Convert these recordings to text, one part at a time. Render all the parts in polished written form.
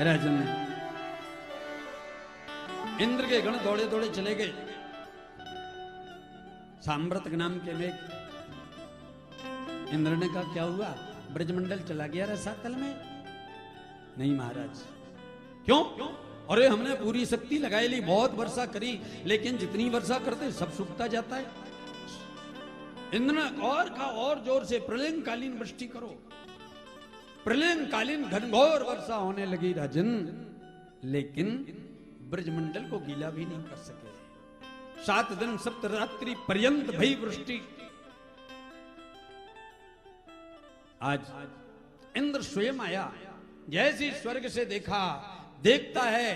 राजन इंद्र के गण दौड़े दौड़े चले गए सांव्रत नाम के मेघ। इंद्र ने कहा क्या हुआ, ब्रजमंडल चला गया रसातल में? नहीं महाराज। क्यों? अरे हमने पूरी शक्ति लगाई ली, बहुत वर्षा करी, लेकिन जितनी वर्षा करते सब सूखता जाता है। इंद्र ने और कहा और जोर से प्रलयकालीन वृष्टि करो। प्रलयकालीन घनघोर वर्षा होने लगी राजन, लेकिन ब्रजमंडल को गीला भी नहीं कर सके। 7 दिन 7 रात्रि पर्यंत भई वृष्टि। आज इंद्र स्वयं आया, जैसे स्वर्ग से देखता है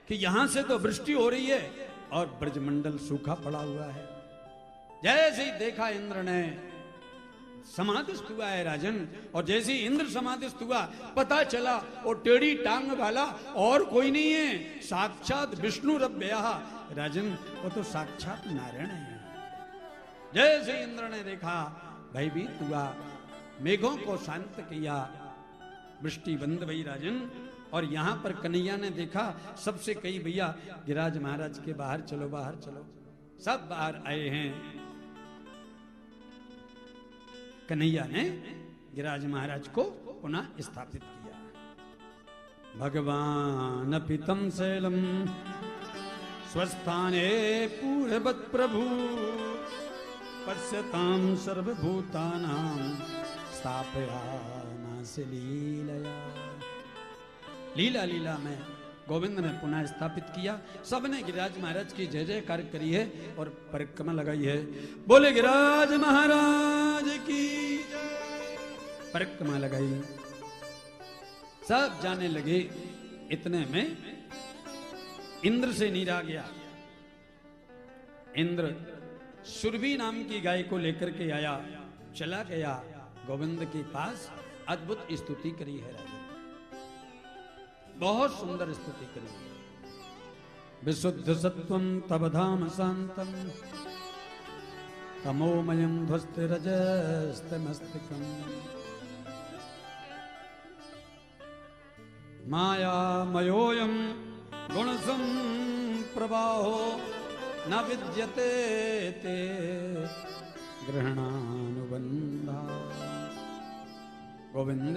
कि यहां से तो वृष्टि हो रही है और ब्रजमंडल सूखा पड़ा हुआ है। जैसे ही देखा इंद्र ने, समाधिस्थ हुआ है राजन, और जैसे ही इंद्र समाधिस्थ हुआ पता चला वो टेढ़ी टांग वाला और कोई नहीं है, साक्षात विष्णु रब्बया राजन, वो तो साक्षात नारायण है। जैसे इंद्र ने देखा भयभीत हुआ, मेघों को शांत किया, वृष्टि बंद भई राजन। और यहां पर कन्हैया ने देखा, सबसे कही भैया गिरिराज महाराज के बाहर चलो, बाहर चलो। सब बाहर आए हैं। कन्हैया ने गिरिराज महाराज को पुनः स्थापित किया। भगवान पितम शैलम स्वस्थाने पूर्ववत् प्रभु पश्यताम सर्वभूतानां स्थापयामास लीलया। लीला लीला में गोविंद ने पुनः स्थापित किया। सबने गिरिराज महाराज की जय जयकार करी है और परिक्रमा लगाई है। बोले गिरिराज महाराज की परिक्रमा लगाई, सब जाने लगे। इतने में इंद्र से नीरा गया। इंद्र सुरभि नाम की गाय को लेकर के आया, चला गया गोविंद के पास। अद्भुत स्तुति करी है राजा, बहुत सुंदर स्तुति करी। विशुद्ध सत्वं तव धाम शांतम तमोमयं ध्वस्तिरजस्तमस्तिकम् मायामयोऽयं गुणसंप्रवाहो न विद्यते ते ग्रहणानुबंधा। गोविंद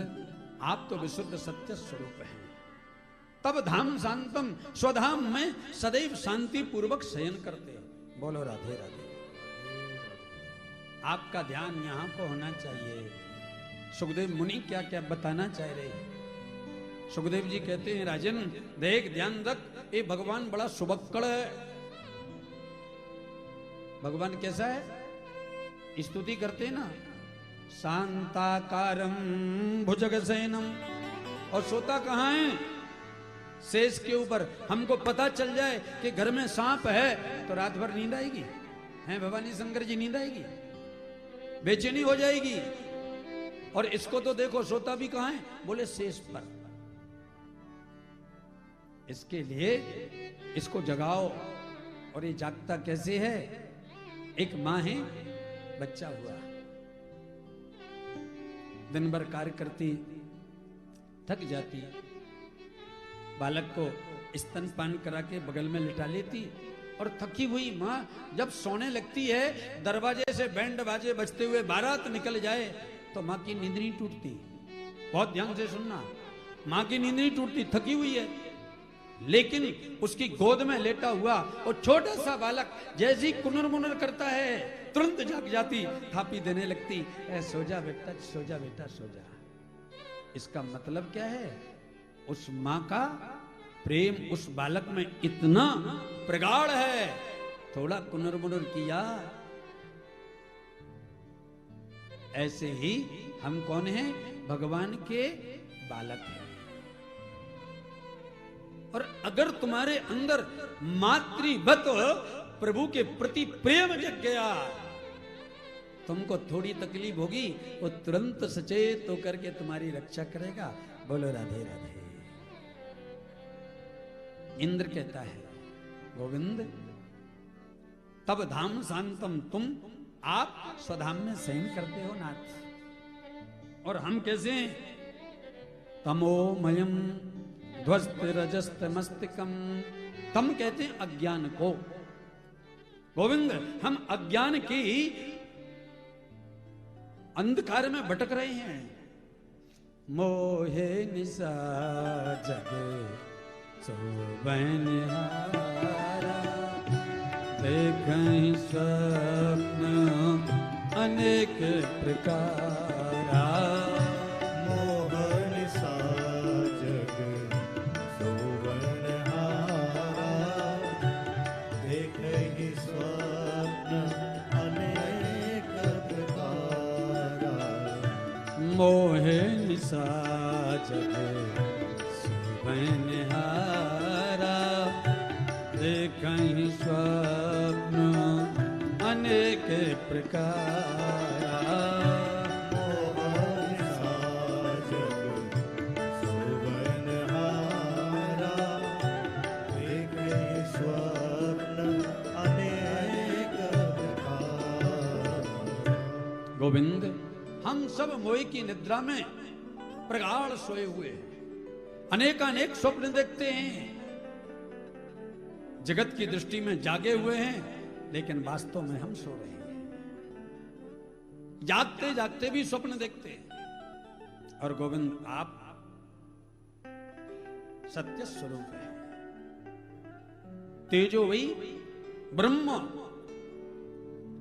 आप तो विशुद्ध सत्य स्वरूप हैं। तब धाम शांतम, स्वधाम में सदैव शांति पूर्वक शयन करते हैं। बोलो राधे राधे। आपका ध्यान यहाँ को होना चाहिए। सुखदेव मुनि क्या क्या बताना चाह रहे हैं। सुखदेव जी कहते हैं राजन देख ध्यान रख, ये भगवान बड़ा सुबक्कड़ है। भगवान कैसा है? स्तुति करते ना, शांताकारं भुजगशयनम, और सोता कहाँ है? शेष के ऊपर। हमको पता चल जाए कि घर में सांप है तो रात भर नींद आएगी? हैं भवानी शंकर जी, नींद आएगी? बेचैनी हो जाएगी। और इसको तो देखो सोता भी कहाँ है? बोले शेष पर। इसके लिए इसको जगाओ। और ये जागता कैसे है? एक माँ है, बच्चा हुआ, दिन भर कार्य करती, थक जाती, बालक को स्तनपान करा के बगल में लिटा लेती, और थकी हुई माँ जब सोने लगती है, दरवाजे से बैंड बाजे बजते हुए बारात निकल जाए तो माँ की नींद नहीं टूटती। बहुत ध्यान से सुनना, माँ की नींद नहीं टूटती, थकी हुई है, लेकिन उसकी गोद में लेटा हुआ वो छोटा सा बालक जैसी कुनर मुनर करता है, तुरंत जाग जाती, थापी देने लगती, सो जा बेटा, सो जा बेटा, सो जा। इसका मतलब क्या है? उस मां का प्रेम उस बालक में इतना प्रगाढ़ है, थोड़ा कुनर मुनर किया। ऐसे ही हम कौन हैं? भगवान के बालक हैं। और अगर तुम्हारे अंदर मातृवत प्रभु के प्रति प्रेम जग गया, तुमको थोड़ी तकलीफ होगी, वो तुरंत सचेत होकर के तुम्हारी रक्षा करेगा। बोलो राधे राधे। इंद्र कहता है गोविंद तब धाम शांतम, तुम आप स्वधाम में शयन करते हो नाथ, और हम कैसे? तमोमयम ध्वस्त रजस्त मस्तिकम। तम कहते हैं अज्ञान को। गोविंद, हम अज्ञान की अंधकार में भटक रहे हैं। मोहे निशा जगे सोबनिहारा, देखहि स्वप्न अनेक प्रकारा। मोह निशा जग सोबनिहारा, देखहि स्वप्न अनेक प्रकारा। मोहे निशा जगे सोबनिहारा, देखहि स्वप्न अनेक प्रकारा। मोह निशा जग सोबनिहारा, देखहि स्वप्न अनेक प्रकारा। गोविंद, हम सब मोह की निद्रा में प्रगाढ़ सोए हुए हैं, अनेकानेक स्वप्न देखते हैं, जगत की दृष्टि में जागे हुए हैं, लेकिन वास्तव में हम सो रहे हैं। जागते जागते भी स्वप्न देखते हैं। और गोविंद, आप सत्य स्वरूप है, तेजो वही ब्रह्म,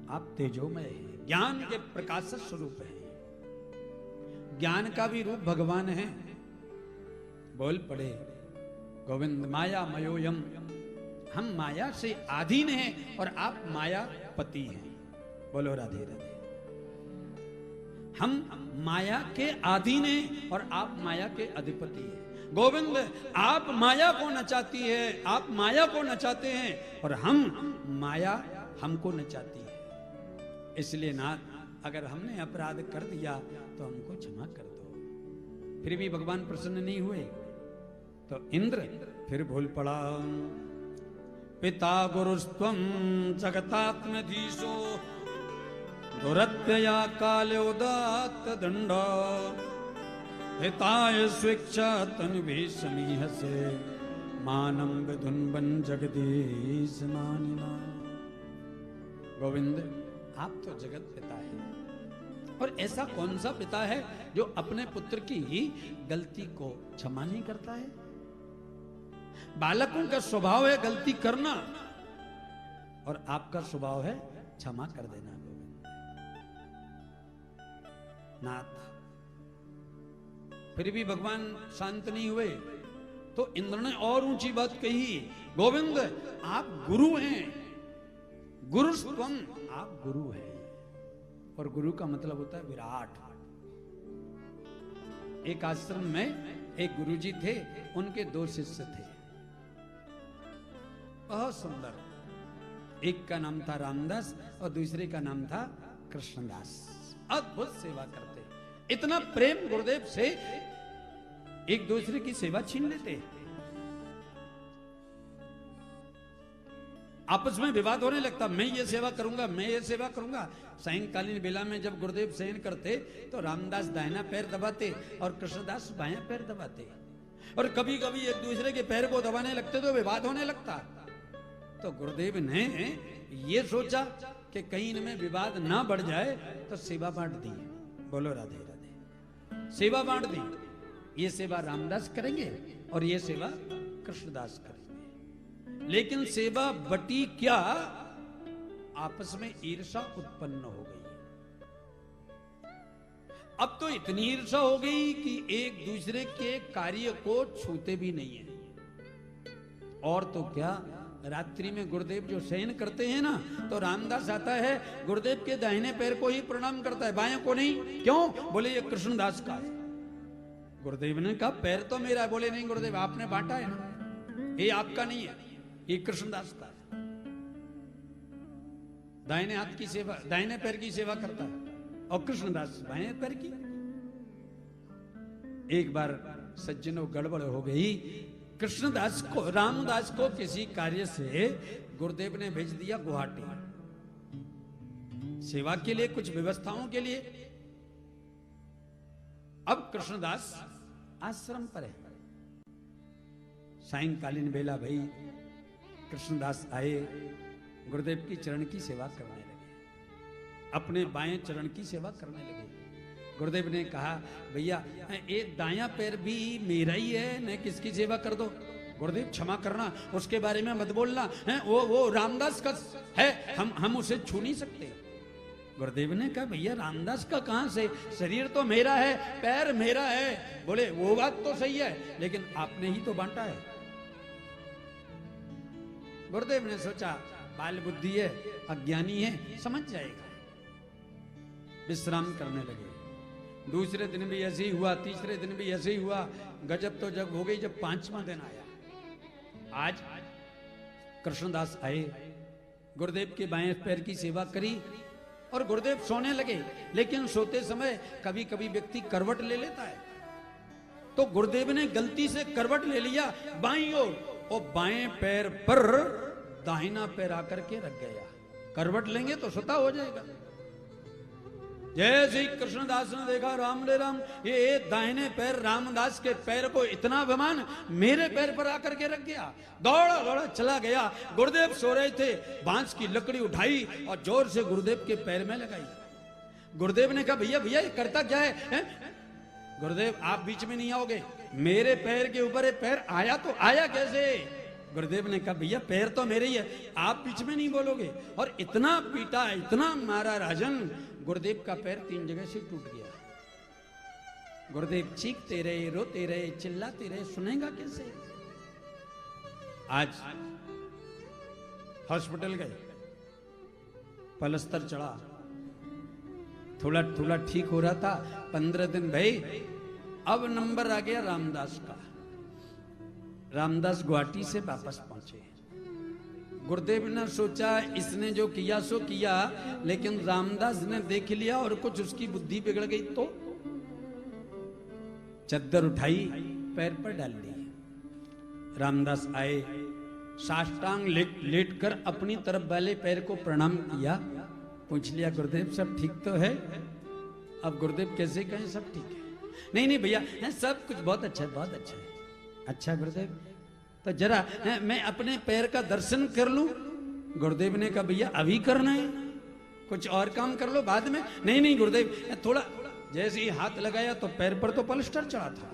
आप तेजोमय हैं, ज्ञान के प्रकाश स्वरूप है। ज्ञान का भी रूप भगवान है। बोल पड़े गोविंद, माया मयोयम, हम माया से अधीन हैं और आप माया पति हैं। बोलो राधे राधे। हम माया के अधीन हैं और आप माया के अधिपति हैं। गोविंद, आप माया को नचाती है, आप माया को नचाते हैं, और हम माया हमको नचाती है। इसलिए नाथ, अगर हमने अपराध कर दिया तो हमको क्षमा कर दो। फिर भी भगवान प्रसन्न नहीं हुए तो इंद्र फिर बोल पड़ा, पिता गुरुस्त्वं जगतात्मधीशो, दुरत्यया काले उदात्त दंड, हिताय स्वेच्छा तनुभिः समीहसे, मानं विधुन्वन् जगदीश मानिना। गोविंद, आप तो जगत पिता है, और ऐसा कौन सा पिता है जो अपने पुत्र की गलती को क्षमा नहीं करता है? बालकों का स्वभाव है गलती करना, और आपका स्वभाव है क्षमा कर देना। गोविंद नाथ, फिर भी भगवान शांत नहीं हुए तो इंद्र ने और ऊंची बात कही, गोविंद आप गुरु हैं, गुरुस्त्वं, आप गुरु हैं, और गुरु का मतलब होता है विराट। एक आश्रम में एक गुरुजी थे, उनके दो शिष्य थे, बहुत सुंदर। एक का नाम था रामदास और दूसरे का नाम था कृष्णदास। अद्भुत सेवा करते, इतना प्रेम गुरुदेव से, एक दूसरे की सेवा छीन लेते। आपस में विवाद होने लगता, मैं ये सेवा करूंगा, मैं ये सेवा करूंगा। सायंकालीन बेला में जब गुरुदेव शयन करते तो रामदास दाहिना पैर दबाते और कृष्णदास बायां पैर दबाते, और कभी कभी एक दूसरे के पैर को दबाने लगते तो विवाद होने लगता। तो गुरुदेव ने ये सोचा कि कहीं इनमें विवाद ना बढ़ जाए तो सेवा बांट दी। बोलो राधे राधे। सेवा बांट दी, ये सेवा रामदास करेंगे और ये सेवा कृष्णदास करेंगे। लेकिन सेवा बटी क्या, आपस में ईर्षा उत्पन्न हो गई। अब तो इतनी ईर्षा हो गई कि एक दूसरे के कार्य को छूते भी नहीं है। और तो क्या, रात्रि में गुरुदेव जो शयन करते हैं ना, तो रामदास आता है, गुरुदेव के दाहिने पैर को ही प्रणाम करता है, बाएं को नहीं। क्यों? बोले ये कृष्णदास का है। गुरुदेव ने कहा पैर तो मेरा है। बोले नहीं गुरुदेव, आपने बांटा है ना, ये आपका नहीं है, ये कृष्णदास का है। दाहिने हाथ की सेवा, दाहिने पैर की सेवा करता है, और कृष्णदास बाएं पैर की। एक बार सज्जनों गड़बड़ हो गई, कृष्णदास को, रामदास को किसी कार्य से गुरुदेव ने भेज दिया गुवाहाटी, सेवा के लिए, कुछ व्यवस्थाओं के लिए। अब कृष्णदास आश्रम पर है, सायंकालीन बेला भई, कृष्णदास आए, गुरुदेव की चरण की सेवा करने लगे, अपने बाएं चरण की सेवा करने लगे। गुरुदेव ने कहा, भैया ये दायां पैर भी मेरा ही है, मैं किसकी सेवा कर दो? गुरुदेव क्षमा करना, उसके बारे में मत बोलना है, वो रामदास का है, हम उसे छू नहीं सकते। गुरुदेव ने कहा, भैया रामदास का कहां से, शरीर तो मेरा है, पैर मेरा है। बोले वो बात तो सही है, लेकिन आपने ही तो बांटा है। गुरुदेव ने सोचा बाल बुद्धि है, अज्ञानी है, समझ जाएगा। विश्राम करने लगे। दूसरे दिन भी ऐसे ही हुआ, तीसरे दिन भी ऐसे ही हुआ। गजब तो जब हो गई जब 5वां दिन आया। आज कृष्णदास आए, गुरुदेव के बाएं पैर की सेवा करी और गुरुदेव सोने लगे। लेकिन सोते समय कभी कभी व्यक्ति करवट ले लेता है, तो गुरुदेव ने गलती से करवट ले लिया बाईं ओर, और बाएं पैर पर दाहिना पैर आकर के रख गया। करवट लेंगे तो स्वतः हो जाएगा। जैसे ही कृष्णदास ने देखा, राम रे राम, ये दाहिने पैर रामदास के पैर को इतना अभिमान मेरे पैर पर आकर के रख गया। दौड़ा दौड़ा चला गया। गुरुदेव सो रहे थे, बांस की लकड़ी उठाई और जोर से गुरुदेव के पैर में लगाई। गुरुदेव ने कहा, भैया भैया ये करता क्या है? गुरुदेव आप बीच में नहीं आओगे, मेरे पैर के ऊपर ये पैर आया तो आया कैसे? गुरुदेव ने कहा, भैया पैर तो मेरे ही है, आप बीच में नहीं बोलोगे। और इतना पीटा, इतना मारा राजन, गुरुदेव का पैर 3 जगह से टूट गया। गुरुदेव चीखते रहे, रोते रहे, चिल्लाते रहे, सुनेगा कैसे? आज हॉस्पिटल गए, पलस्तर चढ़ा, थोड़ा थोड़ा ठीक हो रहा था। 15 दिन भई, अब नंबर आ गया रामदास का। रामदास गुवाहाटी से वापस पहुंचे। गुरुदेव ने सोचा इसने जो किया सो किया, लेकिन रामदास ने देख लिया और कुछ उसकी बुद्धि बिगड़ गई तो चद्दर उठाई, पैर पर डाल दी। रामदास आए, साष्टांग लेट कर अपनी तरफ वाले पैर को प्रणाम किया, पूछ लिया, गुरुदेव सब ठीक तो है? अब गुरुदेव कैसे कहें सब ठीक है? नहीं नहीं भैया, सब कुछ बहुत अच्छा है, बहुत अच्छा है। अच्छा गुरुदेव, तो जरा मैं अपने पैर का दर्शन कर लूं? गुरुदेव ने कहा, भैया अभी करना है, कुछ और काम कर लो बाद में। नहीं नहीं गुरुदेव, थोड़ा जैसे ही हाथ लगाया तो पैर पर तो पलस्टर चढ़ा था।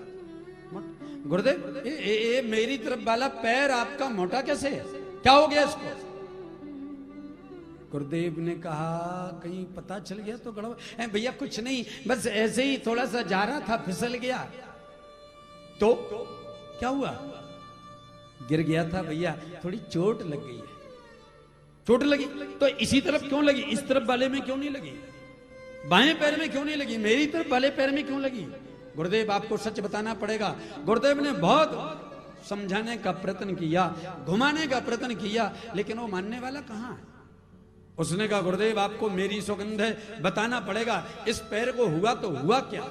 गुरुदेव ये मेरी तरफ वाला पैर आपका मोटा कैसे है, क्या हो गया इसको? गुरुदेव ने कहा, कहीं पता चल गया तो गड़बड़। भैया कुछ नहीं, बस ऐसे ही थोड़ा सा जा रहा था, फिसल गया। तो क्या हुआ? गिर गया था भैया, थोड़ी चोट लग गई है। चोट लगी तो इसी तरफ क्यों लगी, इस तरफ वाले में क्यों नहीं लगी? बाएं पैर में क्यों नहीं लगी, मेरी तरफ वाले पैर में क्यों लगी? गुरुदेव आपको सच बताना पड़ेगा। गुरुदेव ने बहुत समझाने का प्रयत्न किया, घुमाने का प्रयत्न किया, लेकिन वो मानने वाला कहां है? उसने कहा, गुरुदेव आपको मेरी सौगंध है, बताना पड़ेगा इस पैर को हुआ तो हुआ क्या?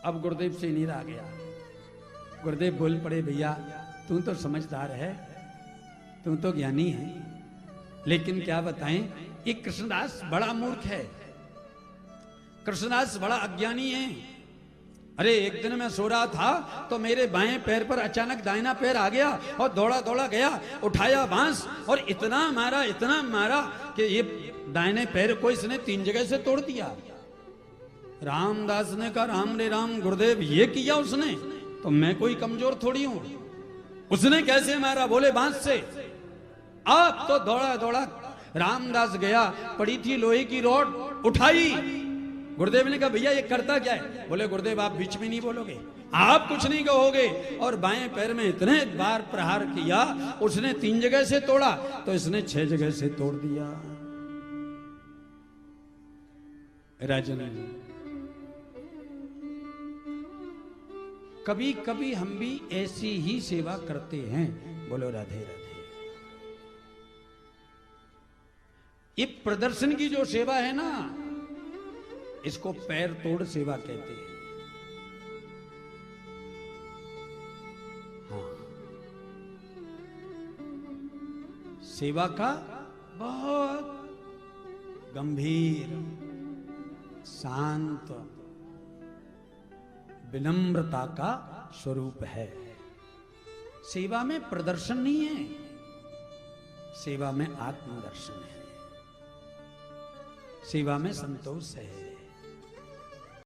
अब गुरुदेव से नहीं रहा गया। गुरुदेव बोल पड़े, भैया तू तो समझदार है, तू तो ज्ञानी है, लेकिन क्या बताएं, ये कृष्णदास बड़ा मूर्ख है, कृष्णदास बड़ा अज्ञानी है। अरे एक दिन मैं सो रहा था तो मेरे बाएं पैर पर अचानक दाहिना पैर आ गया और दौड़ा दौड़ा गया, उठाया बांस और इतना मारा कि ये दाहिने पैर को इसने 3 जगह से तोड़ दिया। रामदास ने कहा, राम रे राम, गुरुदेव ये किया उसने, तो मैं कोई कमजोर थोड़ी हूं, उसने कैसे मारा? बोले बांस से। अब तो दौड़ा दौड़ा रामदास गया, पड़ी थी लोहे की रॉड, उठाई। गुरुदेव ने कहा, भैया ये करता क्या है? बोले गुरुदेव आप बीच में नहीं बोलोगे, आप कुछ नहीं कहोगे। और बाएं पैर में इतने बार प्रहार किया, उसने 3 जगह से तोड़ा तो इसने 6 जगह से तोड़ दिया। राजन, कभी कभी हम भी ऐसी ही सेवा करते हैं। बोलो राधे राधे। ये प्रदर्शन की जो सेवा है ना, इसको पैर तोड़ सेवा कहते हैं। हाँ, सेवा का बहुत गंभीर, शांत, विनम्रता का स्वरूप है। सेवा में प्रदर्शन नहीं है, सेवा में आत्मदर्शन है, सेवा में संतोष है।